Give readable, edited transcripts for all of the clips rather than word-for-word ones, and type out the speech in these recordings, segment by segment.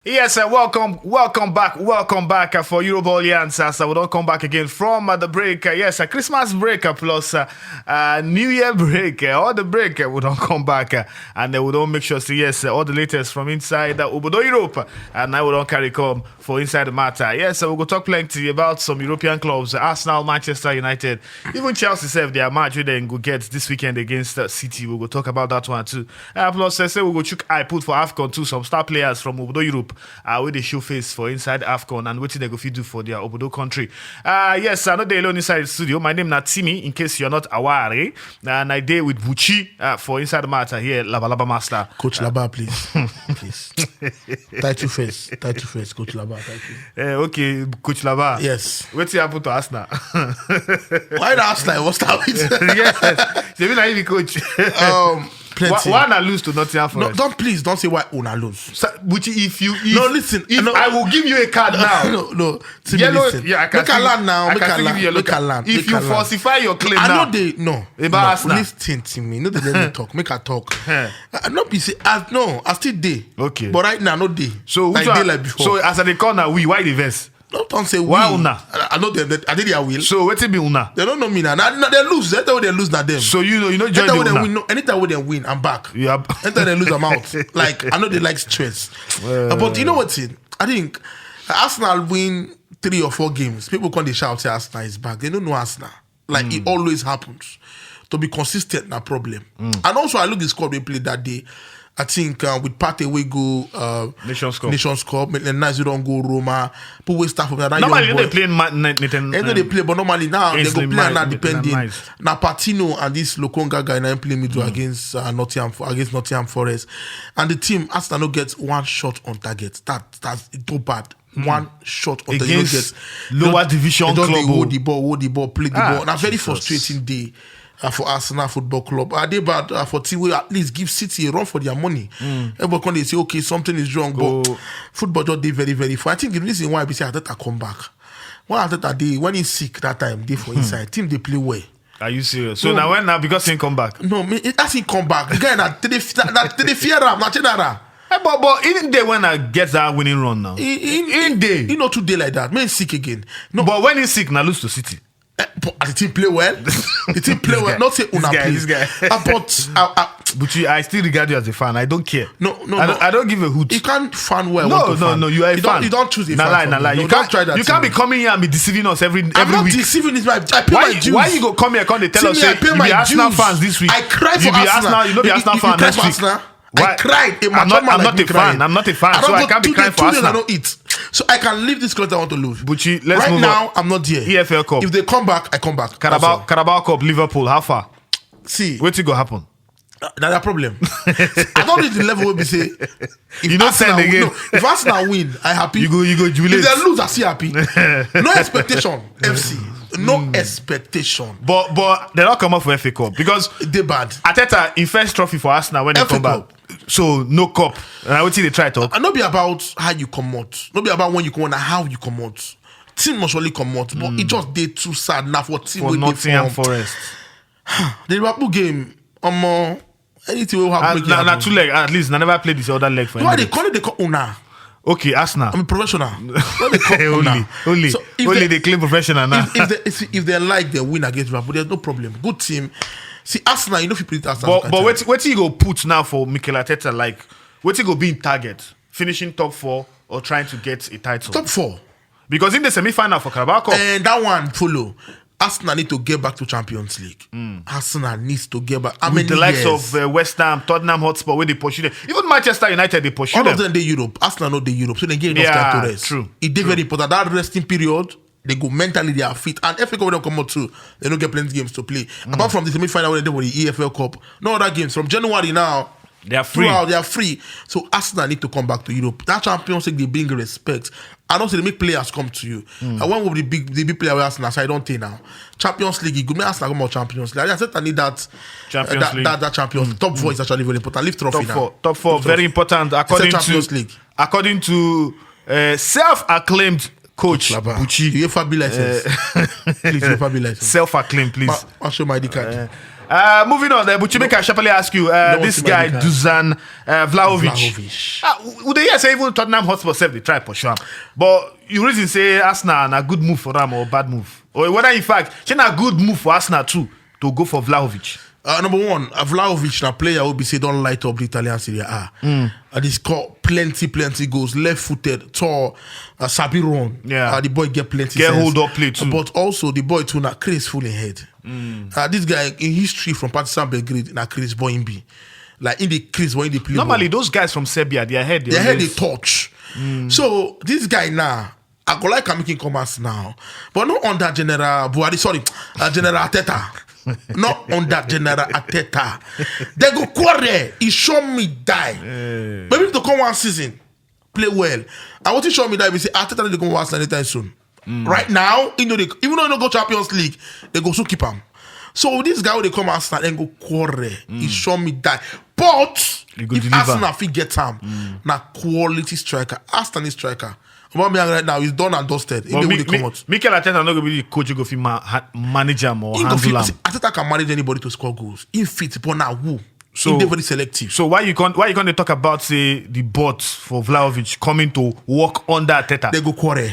Yes, welcome back for Euroball Alliance. We don't come back again from the break. Yes, a Christmas break plus New Year break. All the break, we don't come back and we don't make sure, yes, all the latest from inside Obodo Europe. And now we don't carry come for Inside the Matter. Yes, we'll go talk plenty about some European clubs, Arsenal, Manchester United, even Chelsea self, their match they go get this weekend against City. We'll go talk about that one too. Plus, say we'll go check I put for AFCON too, some star players from Obodo Europe. Where they show face for inside AFCON and what they go fit do for their Obodo country. Yes, I know they alone inside the studio. My name is Natimi, in case you're not aware. And I did with Buchi for Inside the Matter here, Laba Master. Coach Laba, please. Please. Title face, Coach Laba. Thank you. Okay, Coach Laba. Yes. What's happened to Arsenal? Why the Arsenal? What's that with? Yes. They mean I be coach. Plenty. Why not lose to Nottingham Forest? No, don't say why una lose. So, Buchi, listen. I will give you a card now. no. Yellow, listen. Yeah, I can make a land now. Make a land. If you falsify your claim I now, know they about Arsenal. Listen to me. No, they let me talk. Make a talk. Not be say I still day. Okay. But right now, no day. So like day like before. So as at the corner, why the verse? Don't say why we. una? I know them. I did their will. So what it be una? They don't know me now. They lose. That's why they lose now them. So you know join the una. Win, anytime when they win, I'm back. Yeah. Anytime they lose, I'm out. Like I know they like stress. But you know what? I think Arsenal win 3 or 4 games. People come they shout say Arsenal is back. They don't know Arsenal. Like it always happens. To be consistent, no problem. And also I look the squad we played that day. I think with Partey we go Nations Cup. Nice you don't go Roma. Put we start from that. Normally they play Nathan. They play, but normally now they go play now depending. Nice. Now Patino and this Lokonga guy now play middle against Nottingham Forest, and the team Arsenal gets 1 shot on target. That's too bad. 1 shot on target. Against lower division club. They hold the ball, play the ball. And a very frustrating day. For Arsenal Football Club. Are they bad for team will at least give City a run for their money? Everybody can they say, okay, something is wrong, but football just did very, very far. I think the reason why we say Arteta come back. When Arteta when he's sick that time, they for inside. Team they play well. Are you serious? So now because he come back? No, it hasn't come back. The guy that they fear him, not general. But in day when I get that winning run now. In day. You know today like that. Man sick again. No. But when he's sick, now lose to City. The team play well. The team play well. Not say una play. This guy. But I still regard you as a fan. I don't care. No. I don't give a hoot. You can't fan well. No. You are a fan. You don't choose a fan. Nah. You can't try that. You can't be coming here and be deceiving us every I'm not week. deceiving this. I pay my dues. Why you go come here and tell us say you be Arsenal fans this week? I cried for Arsenal. You know be Arsenal fan next week. I cried. I'm not a fan. I'm not a fan, so I can't be crying for Arsenal. I don't eat. So I can leave this club I want to lose. Buchi, let's right move now, on. I'm not there. EFL Cup. If they come back, I come back. Carabao Cup, Liverpool, how far? See. What's go happen? That's a problem. I don't reach the level where we say you don't send again. No, if Arsenal win, I happy. You go jubilate. If they lose, I see happy. No expectation, FC. No expectation. But they don't come up for FA Cup because they bad. Arteta in first trophy for Arsenal when they come back. So no cup. And I will see they try to. And not be about how you come out. Not be about when you come out and how you come out. Team must surely come out, but it just did too sad now for team for Nottingham Forest. The Liverpool game, anything will happen. Now 2 leg at least. I never played this other leg for. Why they call it? They call Una. Okay, Arsenal. I'm a professional. They call only they claim professional now. If they like they win against Liverpool, there's no problem. Good team. See Arsenal, you know if you put Arsenal. But what you go put now for Mikel Arteta? Like what you go be in target? Finishing top 4 or trying to get a title? Top 4. Because in the semi-final for Carabao Cup, and that one follow. Arsenal need to get back to Champions League. Arsenal needs to get back. With the likes of West Ham, Tottenham Hotspur, where they pursue them. Even Manchester United, they pursue them. All of them, they Europe. Arsenal know they Europe. So they get enough time to rest. True. It's very important. That resting period, they go mentally, they are fit. And FA Cup, when they come out too, they don't get plenty games to play. Apart from the semi-final, when they do the EFL Cup, no other games. From January now, they are free. They are free. So Arsenal need to come back to Europe. That Champions League, they bring respect. And also they make players come to you. And one of the big player with Arsenal, so I don't think now. Champions League, you make Arsenal come out Champions League. I said I need that Champions League. That Champions League. Top 4 is actually very important. Lift trophy now. Top 4, very important. According to self-acclaimed coach Buchi. UEFA be license. Please, UEFA be license. Self-acclaimed, please. I'll show my ID card. Moving on, Buchi, make I sharply ask you, this guy, Dusan Vlahovic. Would they say even Tottenham Hotspur self they try for sure? But you reason say Arsenal a good move for them or bad move? Or whether in fact, it's a good move for Arsenal too to go for Vlahovic? Number one, Vlahovic, a player who be say don't light up the Italian Serie A. And he scored plenty goals, left-footed, tall, sabi run. Yeah. The boy get plenty. Get sense. hold up play too. But also the boy too na craze full in head. This guy in history from Partizan Belgrade na craze boy in be. Like in the craze boy in the play. Normally those guys from Serbia, their head they touch. So this guy now, I go like making comments now, but not on that General Buhari. Sorry, General Ateta. Not on that General Ateta. They go quarrel. He show me die. Maybe to come one season, play well. I want to show me that we say Ateta they go once anytime soon. Right now, even though they don't go Champions League, they go so keep him. So this guy when they come Arsenal and go quarrel. He show me die. But if Arsenal fit get him, na quality striker, Arsenal striker. Right now he's done and dusted. Mikel Arteta not going to be the coach. Go fit manage him or handle him. Arteta can manage anybody to score goals. He fit, but now who? So they're very selective. So why you can't talk about say the bot for Vlahovic coming to work under Arteta? They go quarrel.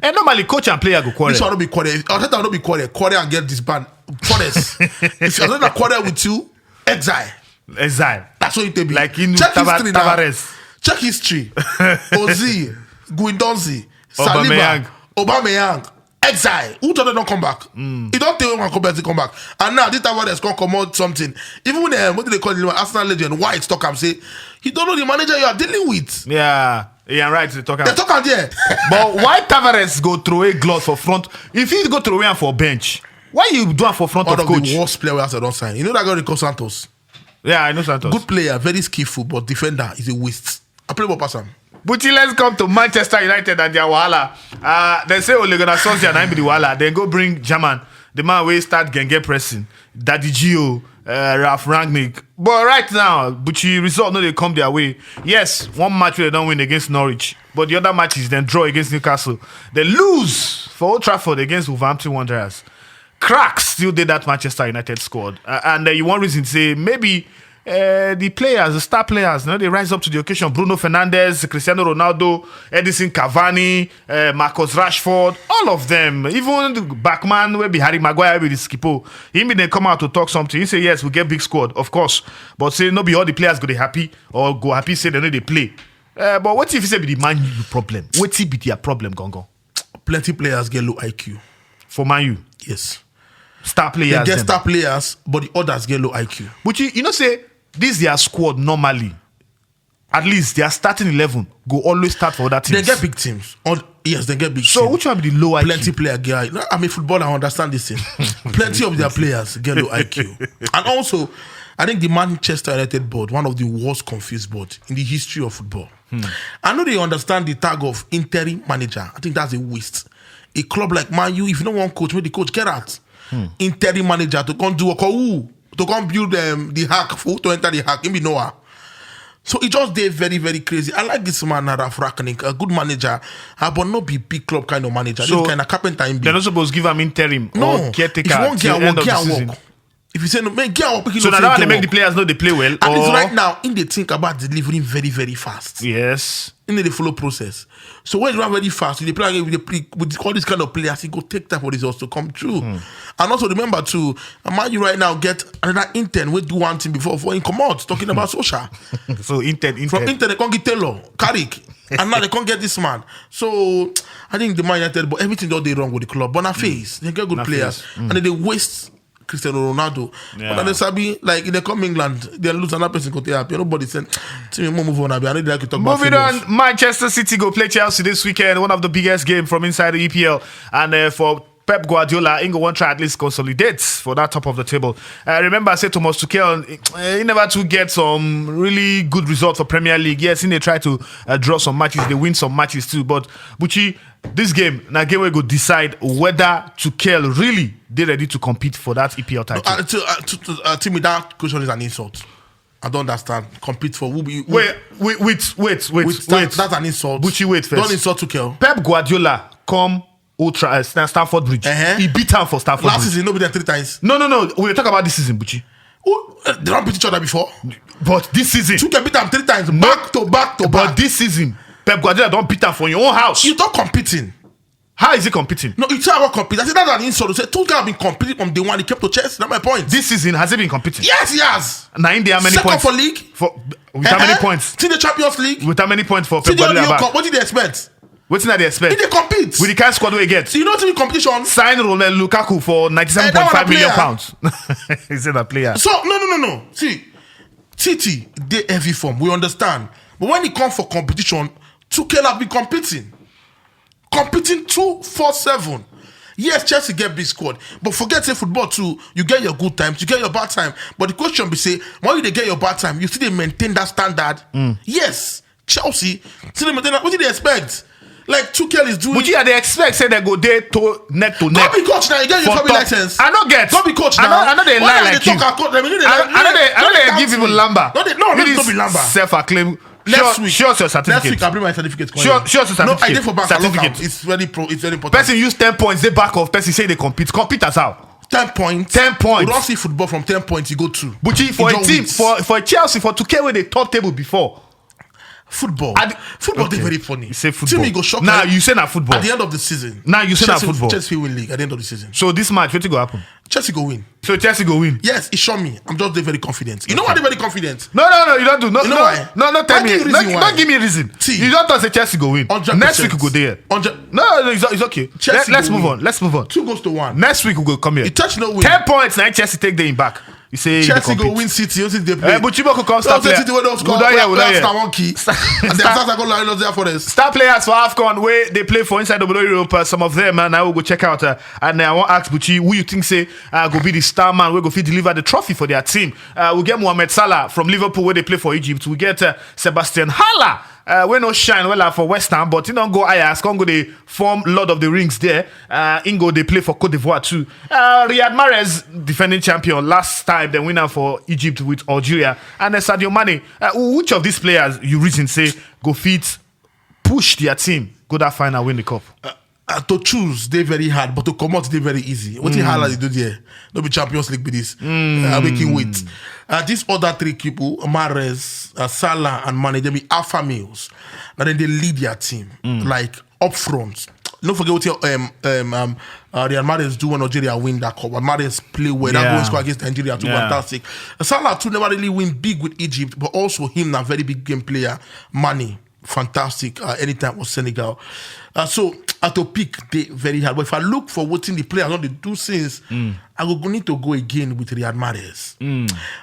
And normally coach and player go quarrel. This one don't be quarrel. Arteta don't be quarrel. Quarrel and get this ban. Forest. If Arteta quarrel with you, exile. That's what it will be. Like in check history Tavares. Now. Check history. Ozil, Guendouzi, Saliba, Aubameyang, exile. Who told them don't come back? He don't tell him to come back. And now this Tavares can come out something. Even what do they call him? Arsenal legend White talk and say you don't know the manager you are dealing with. Yeah. Yeah, right. They talk out there. But why Tavares go throw a glove for front? If he go throw away for bench, why you do it for front of coach? One of the worst players I don't sign. You know that guy Rico Santos. Yeah, I know Santos. Good player, very skillful, but defender is a waste. I play for person. But let's come to Manchester United and their wahala. They say Ole Gunnar Solskjaer na be the wahala. Then go bring German, the man wey start genge pressing, Daddy Gio, Ralph Rangnick. But right now, Buchi result no they come their way. Yes, one match they don't win against Norwich, but the other matches then draw against Newcastle. They lose for Old Trafford against Wolverhampton Wanderers. Cracks still did that Manchester United squad, and you want reason to say maybe. The players, the star players, they rise up to the occasion. Bruno Fernandes, Cristiano Ronaldo, Edison Cavani, Marcus Rashford, all of them. Even the backman, where be Harry Maguire, with the skipper. He may then come out to talk something. He say, yes, we get big squad, of course. But say, no be all the players go they happy or go happy, say they know they play. But what if you say be the Man U problem? What if be their problem, Gongo? Plenty players get low IQ. For Man U? Yes. Star players. They get star players, but the others get low IQ. But you know, say, this their squad normally, at least their starting 11 go always start for other teams. They get big teams. Yes, they get big teams. So which one be the low IQ? Plenty player guy. I'm a footballer, I understand this thing. Plenty of their players get low IQ. And also, I think the Manchester United board, one of the worst confused boards in the history of football. I know they understand the tag of interim manager. I think that's a waste. A club like Man U, if you don't want coach, make the coach get out. Interim manager to come do a call. To come build the hack, to enter the hack, in Noah. So it just did very, very crazy. I like this man, Ralf Rangnick, a good manager, but not be big club kind of manager. So this kind of carpenter. They're not supposed to give him interim or caretaker till end of the season. If you say no, man, get work. So now they make the players know they play well. And it's right now, in they think about delivering very, very fast. Yes. In the follow process. So when you run very fast, you play with all these kind of players, it go take time for results to come true. And also remember too, Man U right now get another intern. We do one thing before he come out talking about social. So intern. From intern they can't get Taylor, Carrick, and now they can't get this man. So I think the Man United, but everything that they wrong with the club. But na face, they get good players, and then they waste Cristiano Ronaldo. Yeah. But then Sabi, like if they come England, they lose another person go take happy. Nobody said, "Team move on." I need like to talk about. Moving on, Manchester City go play Chelsea this weekend. One of the biggest games from inside the EPL, and for Pep Guardiola, Ingo won't try at least consolidate for that top of the table. Remember, I said Thomas Tuchel, he never to get some really good results for Premier League. Yes, they try to draw some matches, they win some matches too. But Buchi, this game, now game we go decide whether Tuchel really they ready to compete for that EPL title. To me, that question is an insult. I don't understand. Compete for who? Wait. That's an insult. Buchi, wait first. Don't insult Tuchel. Pep Guardiola come. Stamford Bridge. He beat him for Stamford Last Bridge. season, nobody 3 times. No. We talk about this season, Buchi. They don't beat each other before. But this season, Tuchel beat them 3 times, back to back. But this season, Pep Guardiola don't beat them from your own house. You're not competing. How is he competing? No, it's not competing. I said that's an insult. You say Tuchel have been competing from day one. He kept to Chelsea. That's my point. This season, has he been competing? Yes, he has. Now, India, how many Second points? for league. With how many points? See the Champions League. With how many points for See Pep the Guardiola back? What did they expect? What's that they expect? Did they compete? With the kind of squad we get? So you know what's in competition? Sign Romelu Lukaku for 97.5 million pounds. He said a player. So no. See, City, they heavy form. We understand. But when it comes for competition, Tuchel have been competing 2-4-7. Yes, Chelsea get big squad, but forget say football too. You get your good times, you get your bad time. But the question be say, why you they get your bad time? You still they maintain that standard? Yes, Chelsea still they maintain that. What did they expect? Like Tuchel is doing. But yeah, they expect say they go there to neck to neck. Don't be coach now. You get your family license. I don't get. Don't be coach now. I know they lie like you. I know they give people lamba. No, don't be lamba. Self-acclaim. Next week, show us your certificate. Next week, I'll bring my certificate. Show us your certificate. No, I did for back. Certificate. It's very important. Person use 10 points. They back off. Person say they compete. Compete as how? 10 points. 10 points. We don't see football from 10 points. You go 2. But for a team, for Chelsea, for Tuchel with the top table before. Football. Football is very funny. You say football. Team go shock. Now you say that football. At the end of the season. Now you say that football. Chelsea win league at the end of the season. So this match, what go happen? Chelsea go win. So Chelsea go win. Yes, it showed me. I'm just very confident. You know why they're very confident? No, you don't do. No, you know why? No, tell me. Don't give me a reason. See, you don't say Chelsea go win. 100%. Next week we go there. No, it's okay. Let's move on. 2-1. Next week we go come here. It touch no win. 10 points. Now Chelsea take them back. You say Chelsea go win City. You see they play. But Chibo could come start player. City where those score. One key. And the attackers go line there for us. Star players for AFCON where they play for inside the Europe. Some of them, and I will go check out. And I want to ask Buchi, who you think say go be the star man? We go fit deliver the trophy for their team. We get Mohamed Salah from Liverpool where they play for Egypt. We get Sebastian Haller. We no shine well for West Ham, but he don't go Ajax. Can't go they form Lord of the Rings there. Ingo they play for Cote d'Ivoire too. Riyad Mahrez, defending champion last time, the winner for Egypt with Algeria, and Sadio Mane. Which of these players you reason say go fit push their team go that final win the cup? To choose they very hard, but to come out they very easy. What the hell they do there? No be Champions League with this. Making wait. These other 3 people, Mahrez, Salah, and Mane, they be alpha males. And then they lead their team like up front. Don't forget what Real Mahrez do when Nigeria win that cup. Mahrez play well. That goal score against Nigeria too, fantastic. Salah too never really win big with Egypt, but also him a very big game player. Mane, fantastic. Anytime was Senegal. So to pick they very hard. But if I look for what the players not they do since, I will need to go again with Riyad Mahrez.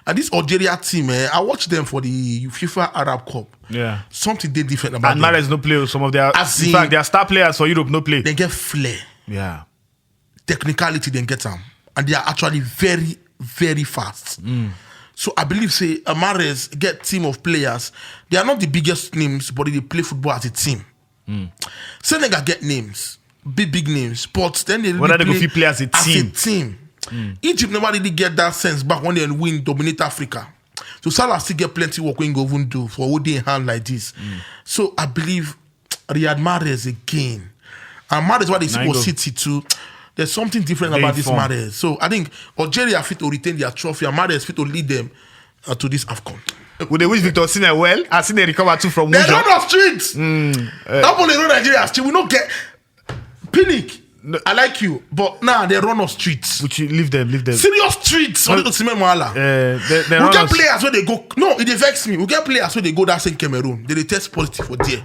And this Algeria team, I watched them for the FIFA Arab Cup. Yeah, something they different about and them. Mahrez no play. Some of their, in fact, their star players for Europe no play. They get flair. Yeah, technicality they get them, and they are actually very, very fast. So I believe say Mahrez get team of players. They are not the biggest names, but they play football as a team. Senegal get names, big names, but then they really play as a team. Egypt never really get that sense back when they win, dominate Africa. So Salah still get plenty work when go even do for what they hand like this. So I believe Riyad Mahrez again. And Mahrez what they see for City too. There's something different about this Mahrez. So I think Algeria fit to retain their trophy and Mahrez fit to lead them to this AFCON. Would they wish Victor Osimhen well? I seen they recover too from Wujo. They run off streets. That only run Nigeria street. We don't get Pinnick. No. I like you, but now they run off streets. Would you leave them? Serious streets. We get players where they go. No, it vex me. We get players where they go that same Cameroon. They test positive for there.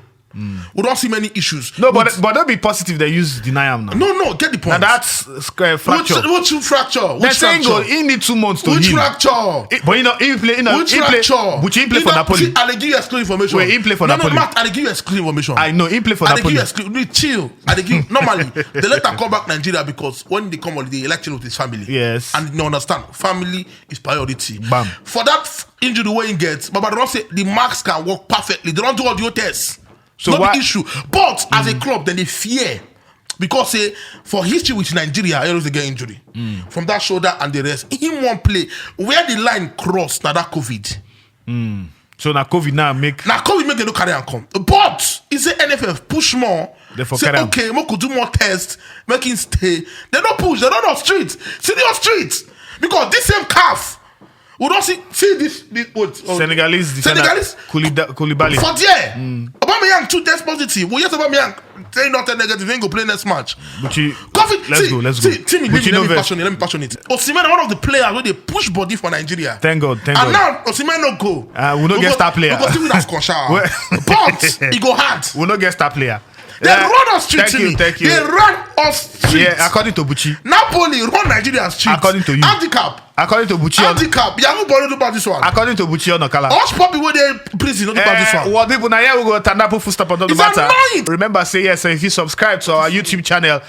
We don't see many issues. No, but don't be positive. They use deny him now. No, get the point. And that's fracture. Which fracture? Which fracture? He need 2 months to which heal. Fracture? But he play. Which fracture? Which he play for Napoli? I'll give you exclusive information. Wait, he play for Napoli. No, Matt, I'll give you exclusive information. I know he play for Napoli. Chill. I'll give normally they let them come back Nigeria because when they come on the election with his family. Yes. And you understand, family is priority. Bam. For that injury way he gets, but they don't say the marks can work perfectly. They don't do all the tests. So not the issue. But as a club, then they fear. Because for history with Nigeria, I always get injury. From that shoulder and the rest. In one play, where the line crossed, now that COVID. So now COVID make them no carry and come. But it's the NFF push more. Say, okay, we could do more tests, make him stay. They don't push, they don't on streets. Serious streets. Because this same calf, We don't see this what Senegalese defender Koulibaly. For there, Aubameyang too test positive. We just Aubameyang saying not negative. Ain't go play next match. Let's go. See, let me passion it. Osimhen, one of the players where they push body for Nigeria. Thank God. And now Osimhen no go. We don't get star player. We go still with Asconsha. But he go hard. We don't get star player. They run us street. Thank you. They run us street. Yeah, according to Buchi. Napoli run Nigeria street. According to you. Handicap. According to Buchi. Handicap. Yamu Bono do about this one. According to Buchi Onokala. Us Poppy where they prison not about this one. What people now here we go turn up full stop on the matter. Annoying. Remember, say yes if you subscribe to our YouTube channel,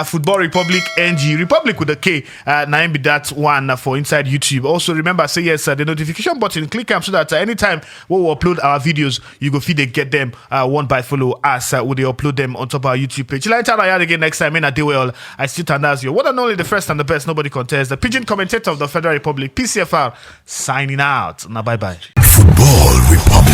Football Republic NG, Republic with a K. Now be that one for inside YouTube. Also remember, say yes the notification button. Click them so that anytime we will upload our videos, you go feed they get them one by follow us. Would they upload them on top of our YouTube page? Like that again next time. I do well. I still turn as you. One and only the first and the best. Nobody contests. The pigeon commentator of the Federal Republic, PCFR, signing out. Now bye bye. Football Republic.